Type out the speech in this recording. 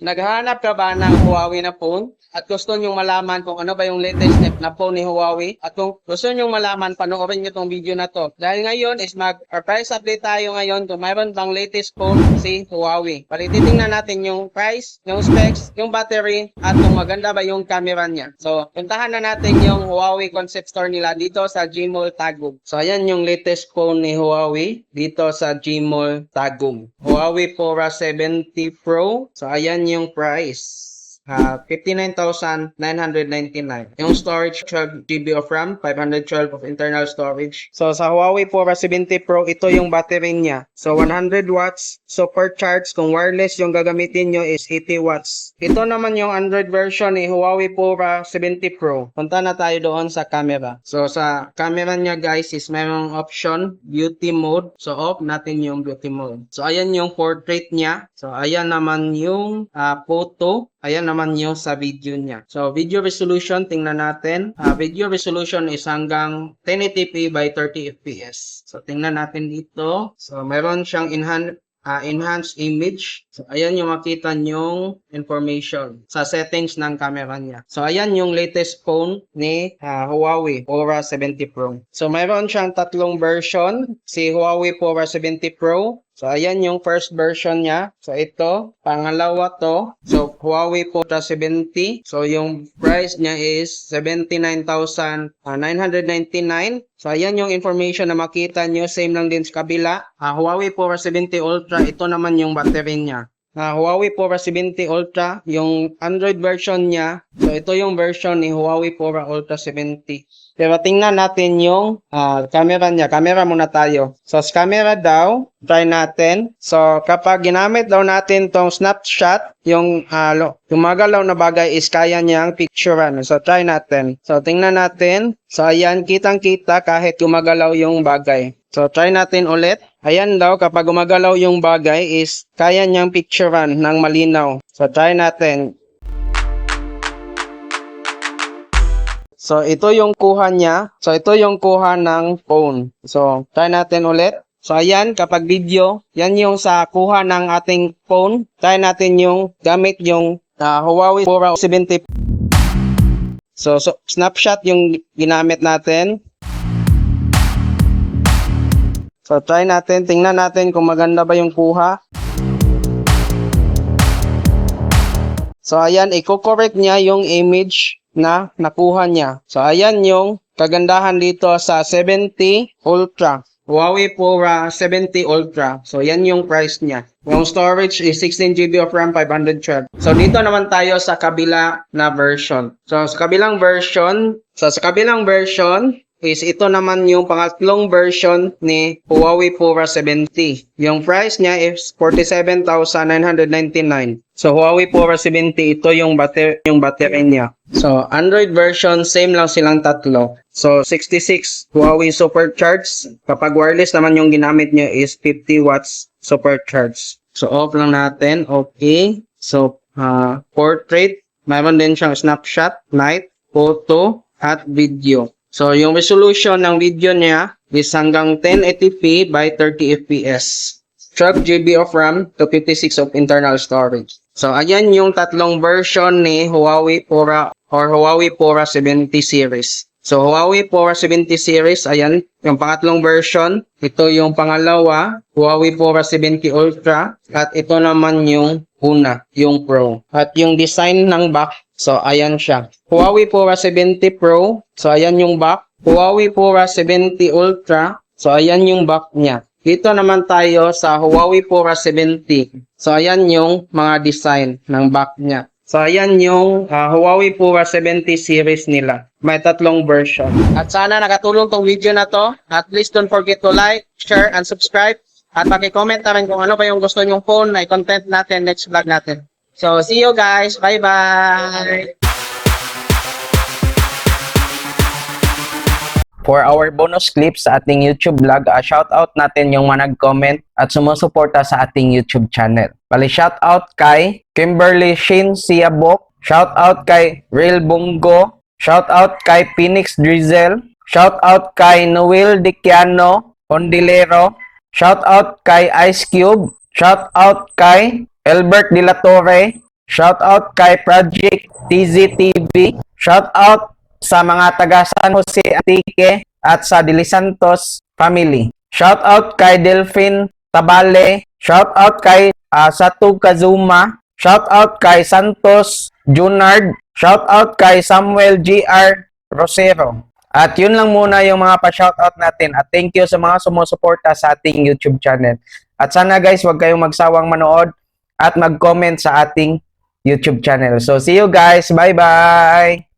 Naghahanap ka ba ng Huawei na phone? At gusto nyong malaman kung ano ba yung latest na phone ni Huawei? At kung gusto nyong malaman, panoorin nyo tong video na to. Dahil ngayon is price update tayo ngayon kung mayroon bang latest phone si Huawei. Pagtitingnan natin yung price, yung specs, yung battery, at kung maganda ba yung camera niya. So, puntahan na natin yung Huawei concept store nila dito sa Gmall Tagum. So, ayan yung latest phone ni Huawei dito sa Gmall Tagum. Huawei Pora 70 Pro. So, ayan yung price. 59,999. Yung storage, 12 GB of RAM, 512 of internal storage. So, sa Huawei Pora 70 Pro, ito yung battery niya. So, 100 watts, supercharged. Kung wireless yung gagamitin nyo is 80 watts. Ito naman yung Android version ni Huawei Pora 70 Pro. Punta na tayo doon sa camera. So, sa camera niya guys is mayroong option, beauty mode. So, off natin yung beauty mode. So, ayan yung portrait niya. So, ayan naman yung photo. Ayan naman yung sa video niya. So, video resolution, tingnan natin. Video resolution is hanggang 1080p by 30 fps. So, tingnan natin dito. So, meron siyang enhanced image. So, ayan yung makita nyong information sa settings ng camera niya. So, ayan yung latest phone ni Huawei Pora 70 Pro. So, meron siyang tatlong version. Si Huawei Pora 70 Pro. So, ayan yung first version niya. So, ito. Pangalawa to. So, Huawei Pora 70. So, yung price niya is 79,999. So, ayan yung information na makita nyo. Same lang din sa kabila. Huawei Pora 70 Ultra. Ito naman yung battery niya. Huawei Pora 70 Ultra. Yung Android version niya. So, ito yung version ni Huawei Pora Ultra 70. Pero tingnan natin yung camera niya. Camera muna tayo. So, sa camera daw, try natin. So, kapag ginamit daw natin tong snapshot, yung gumagalaw na bagay is kaya niyang picturean. So, try natin. So, tingnan natin. So, ayan, kitang-kita kahit gumagalaw yung bagay. So, try natin ulit. Ayan daw, kapag gumagalaw yung bagay is kaya niyang picturean ng malinaw. So, try natin. So, ito yung kuha niya. So, ito yung kuha ng phone. So, try natin ulit. So, ayan, kapag video, yan yung sa kuha ng ating phone. Try natin yung gamit yung Huawei Pora 70. So, snapshot yung ginamit natin. So, try natin. Tingnan natin kung maganda ba yung kuha. So, ayan, i-correct niya yung image na nakuha niya. So, ayan yung kagandahan dito sa 70 Ultra. Huawei Pora 70 Ultra. So, yan yung price niya. Yung storage is 16 GB of RAM, 512. So, dito naman tayo sa kabila na version. So, sa kabilang version is ito naman yung pangatlong version ni Huawei Pora 70. Yung price niya is 47,999. So, Huawei Pora 70, ito yung battery niya. So, Android version, same lang silang tatlo. So, 66 Huawei supercharged. Kapag wireless naman yung ginamit niya is 50 watts supercharged. So, off lang natin. Okay. So, portrait. Mayroon din siyang snapshot, night, photo, at video. So, yung resolution ng video niya is hanggang 1080p by 30 fps. 12 GB of RAM to 56 of internal storage. So, ayan yung tatlong version ni Huawei Pora or Huawei Pora 70 series. So, Huawei Pora 70 series, ayan, yung pangatlong version. Ito yung pangalawa, Huawei Pora 70 Ultra. At ito naman yung una, yung Pro. At yung design ng back, so ayan siya. Huawei Pora 70 Pro, so ayan yung back. Huawei Pora 70 Ultra, so ayan yung back niya. Dito naman tayo sa Huawei Pora 70. So ayan yung mga design ng back niya. So, ayan yung Huawei Pora 70 series nila. May tatlong version. At sana nakatulong tong video na to. At please don't forget to like, share, and subscribe. At paki-comment na rin kung ano pa yung gusto nyong phone na i-content natin next vlog natin. So, see you guys. Bye-bye! For our bonus clips sa ating YouTube vlog, shoutout natin yung mga nag-comment at sumusuporta sa ating YouTube channel. Bali, shoutout kay Kimberly Shin Siabok, shoutout kay Real Bungo, shoutout kay Phoenix Drizzle, shoutout kay Noel Diciano Ondilero, shoutout kay Ice Cube, shoutout kay Albert De La Torre, Shout out kay Project TZTV. Shout out sa mga taga San Jose Antique at sa Dili Santos family. Shout out kay Delphine Tabale. Shout out kay Satu Kazuma. Shout out kay Santos Junard. Shout out kay Samuel GR Rosero. At yun lang muna yung mga pa-shoutout natin. At thank you sa mga sumusuporta sa ating YouTube channel. At sana guys, huwag kayong magsawang manood at mag-comment sa ating YouTube channel. So see you guys. Bye-bye!